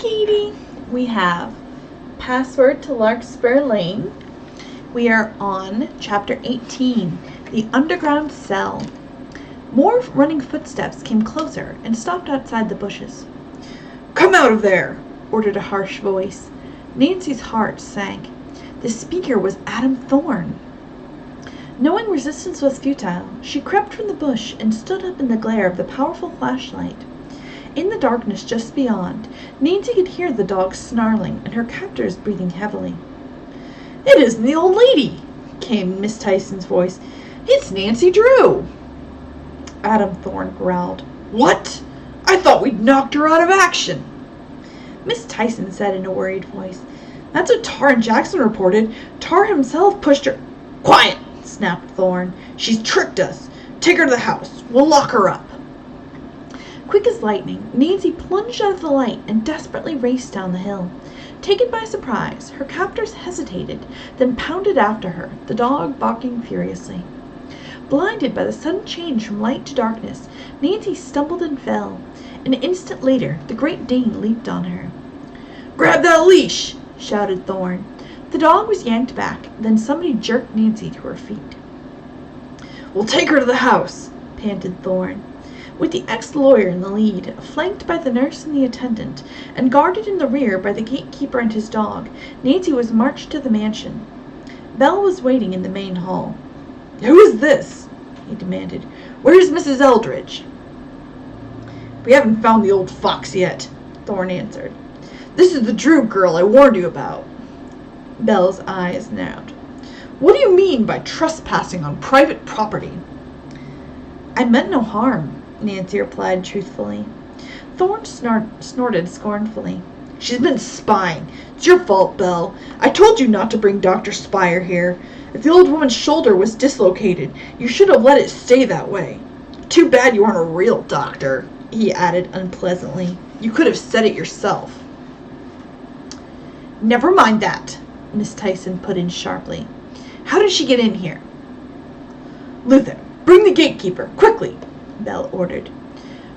Katie. We have Password to Larkspur Lane. We are on Chapter 18, The Underground Cell. More running footsteps came closer and stopped outside the bushes. "Come out of there!" ordered a harsh voice. Nancy's heart sank. The speaker was Adam Thorne. Knowing resistance was futile, she crept from the bush and stood up in the glare of the powerful flashlight. In the darkness just beyond, Nancy could hear the dog snarling and her captors breathing heavily. "It isn't the old lady," came Miss Tyson's voice. "It's Nancy Drew." Adam Thorne growled. "What? I thought we'd knocked her out of action." Miss Tyson said in a worried voice. "That's what Tar and Jackson reported. Tar himself pushed her—" "Quiet!" snapped Thorne. "She's tricked us. Take her to the house. We'll lock her up." Quick as lightning, Nancy plunged out of the light and desperately raced down the hill. Taken by surprise, her captors hesitated, then pounded after her, the dog barking furiously. Blinded by the sudden change from light to darkness, Nancy stumbled and fell. An instant later, the Great Dane leaped on her. "Grab that leash!" shouted Thorne. The dog was yanked back, then somebody jerked Nancy to her feet. "We'll take her to the house," panted Thorne. With the ex-lawyer in the lead, flanked by the nurse and the attendant, and guarded in the rear by the gatekeeper and his dog, Nancy was marched to the mansion. Bell was waiting in the main hall. "Who is this?" he demanded. "Where's Mrs. Eldridge?" "We haven't found the old fox yet," Thorne answered. "This is the Drew girl I warned you about." Bell's eyes narrowed. "What do you mean by trespassing on private property?" "I meant no harm," Nancy replied truthfully. Thorne snorted scornfully. "She's been spying. It's your fault, Belle. I told you not to bring Dr. Spire here. If the old woman's shoulder was dislocated, you should have let it stay that way. Too bad you aren't a real doctor," he added unpleasantly. "You could have said it yourself." "Never mind that," Miss Tyson put in sharply. "How did she get in here?" "Luther, bring the gatekeeper, quickly," Belle ordered.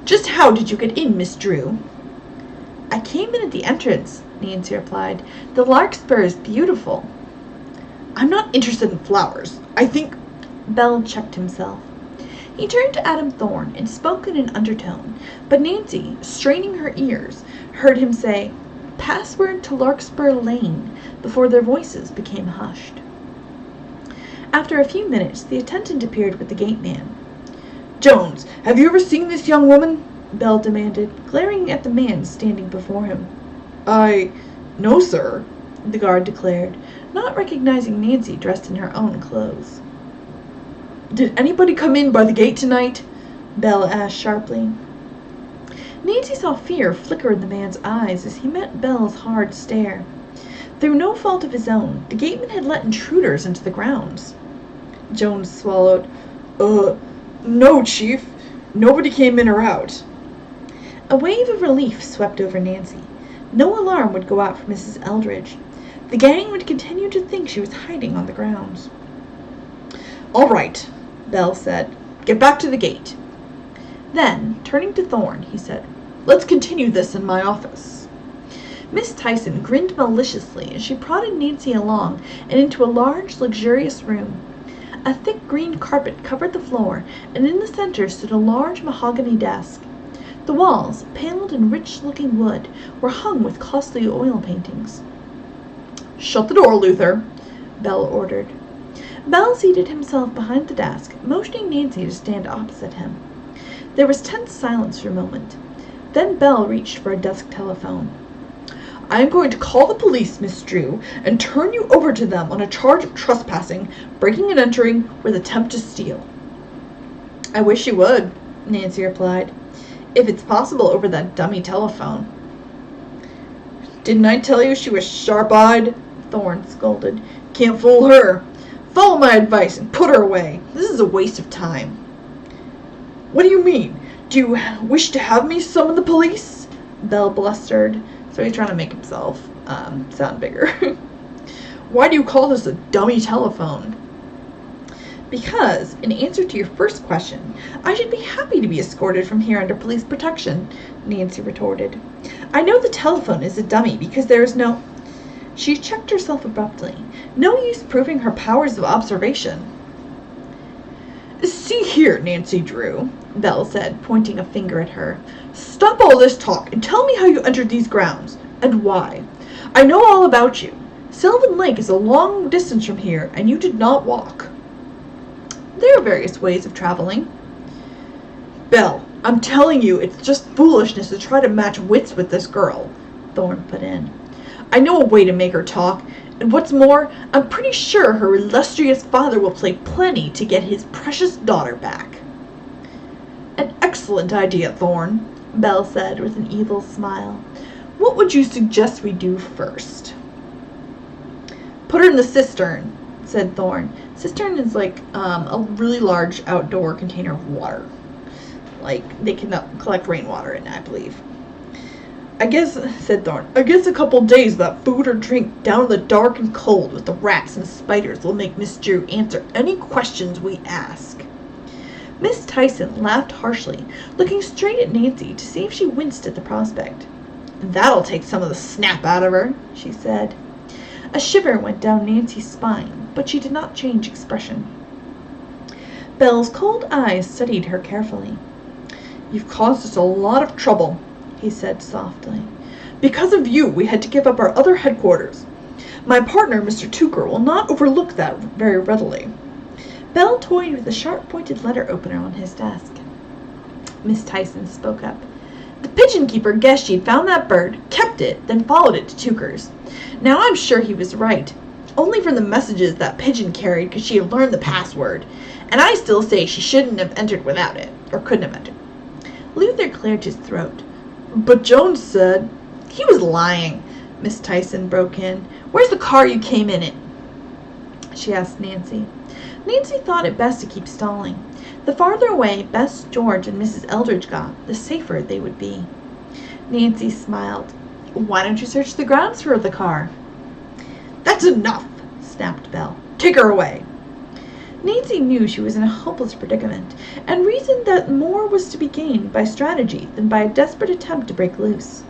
"Just how did you get in, Miss Drew?" "I came in at the entrance," Nancy replied. "The Larkspur is beautiful." "I'm not interested in flowers. I think—" Bell checked himself. He turned to Adam Thorne and spoke in an undertone, but Nancy, straining her ears, heard him say, "Password to Larkspur Lane," before their voices became hushed. After a few minutes, the attendant appeared with the gateman. "Jones, have you ever seen this young woman?" Bell demanded, glaring at the man standing before him. "No, sir," the guard declared, not recognizing Nancy dressed in her own clothes. "Did anybody come in by the gate tonight?" Bell asked sharply. Nancy saw fear flicker in the man's eyes as he met Bell's hard stare. Through no fault of his own, the gateman had let intruders into the grounds. Jones swallowed. No, Chief. Nobody came in or out." A wave of relief swept over Nancy. No alarm would go out for Mrs. Eldridge. The gang would continue to think she was hiding on the grounds. "All right," Bell said. "Get back to the gate." Then, turning to Thorne, he said, "Let's continue this in my office." Miss Tyson grinned maliciously as she prodded Nancy along and into a large, luxurious room. A thick green carpet covered the floor, and in the center stood a large mahogany desk. The walls, paneled in rich-looking wood, were hung with costly oil paintings. "Shut the door, Luther," Bell ordered. Bell seated himself behind the desk, motioning Nancy to stand opposite him. There was tense silence for a moment. Then Bell reached for a desk telephone. "I am going to call the police, Miss Drew, and turn you over to them on a charge of trespassing, breaking and entering, with attempt to steal." "I wish you would," Nancy replied. "If it's possible over that dummy telephone." "Didn't I tell you she was sharp-eyed?" Thorne scolded. "Can't fool her. Follow my advice and put her away. This is a waste of time." "What do you mean? Do you wish to have me summon the police?" Bell blustered. So he's trying to make himself sound bigger. "Why do you call this a dummy telephone?" Because, in answer to your first question, I should be happy to be escorted from here under police protection, Nancy retorted. I know the telephone is a dummy because there is no... She checked herself abruptly. No use proving her powers of observation. See here, Nancy Drew, Belle said, pointing a finger at her. Stop all this talk and tell me how you entered these grounds, and why. I know all about you. Sylvan Lake is a long distance from here, and you did not walk. There are various ways of traveling. Belle, I'm telling you, it's just foolishness to try to match wits with this girl, Thorne put in. I know a way to make her talk, and what's more, I'm pretty sure her illustrious father will play plenty to get his precious daughter back. An excellent idea, Thorne, Belle said with an evil smile. What would you suggest we do first? Put her in the cistern, said Thorne. Cistern is like a really large outdoor container of water. Like, they can collect rainwater in it, I believe. I guess, said Thorne, I guess a couple days without food or drink down in the dark and cold with the rats and spiders will make Miss Drew answer any questions we ask. Miss Tyson laughed harshly, looking straight at Nancy to see if she winced at the prospect. That'll take some of the snap out of her, she said. A shiver went down Nancy's spine, but she did not change expression. Belle's cold eyes studied her carefully. You've caused us a lot of trouble, he said softly. Because of you, we had to give up our other headquarters. My partner, Mr. Tooker, will not overlook that very readily. Belle toyed with a sharp-pointed letter opener on his desk. Miss Tyson spoke up. The pigeon keeper guessed she'd found that bird, kept it, then followed it to Tooker's. Now I'm sure he was right. Only from the messages that pigeon carried could she have learned the password. And I still say she shouldn't have entered without it, or couldn't have entered. Luther cleared his throat. But Jones said... He was lying, Miss Tyson broke in. Where's the car you came in it? She asked Nancy. Nancy thought it best to keep stalling. The farther away Bess, George, and Mrs. Eldridge got, the safer they would be. Nancy smiled. Why don't you search the grounds for the car? That's enough, snapped Belle. Take her away. Nancy knew she was in a hopeless predicament, and reasoned that more was to be gained by strategy than by a desperate attempt to break loose.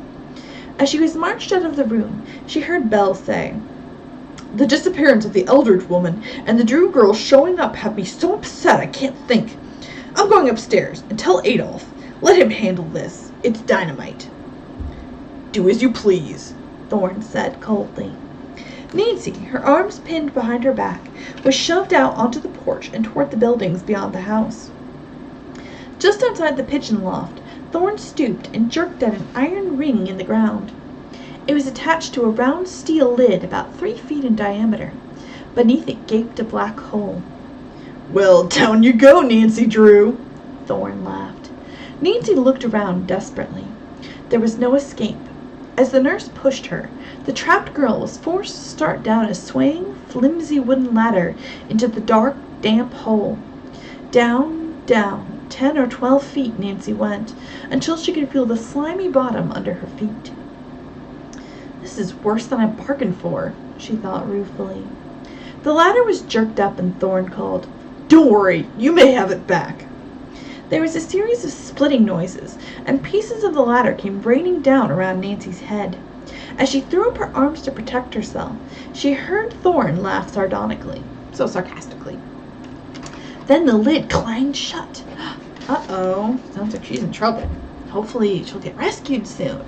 As she was marched out of the room, she heard Belle say, The disappearance of the Eldridge woman and the Drew girl showing up have me so upset I can't think. I'm going upstairs and tell Adolph. Let him handle this. It's dynamite. Do as you please, Thorne said coldly. Nancy, her arms pinned behind her back, was shoved out onto the porch and toward the buildings beyond the house. Just outside the pigeon loft, Thorne stooped and jerked at an iron ring in the ground. It was attached to a round steel lid about 3 feet in diameter. Beneath it gaped a black hole. Well, down you go, Nancy Drew, Thorne laughed. Nancy looked around desperately. There was no escape. As the nurse pushed her, the trapped girl was forced to start down a swaying, flimsy wooden ladder into the dark, damp hole. Down, down, 10 or 12 feet Nancy went, until she could feel the slimy bottom under her feet. This is worse than I bargained for, she thought ruefully. The ladder was jerked up and Thorne called, Don't worry, you may have it back. There was a series of splitting noises, and pieces of the ladder came raining down around Nancy's head. As she threw up her arms to protect herself, she heard Thorne laugh sardonically, so sarcastically. Then the lid clanged shut. Uh-oh, sounds like she's in trouble. Hopefully she'll get rescued soon.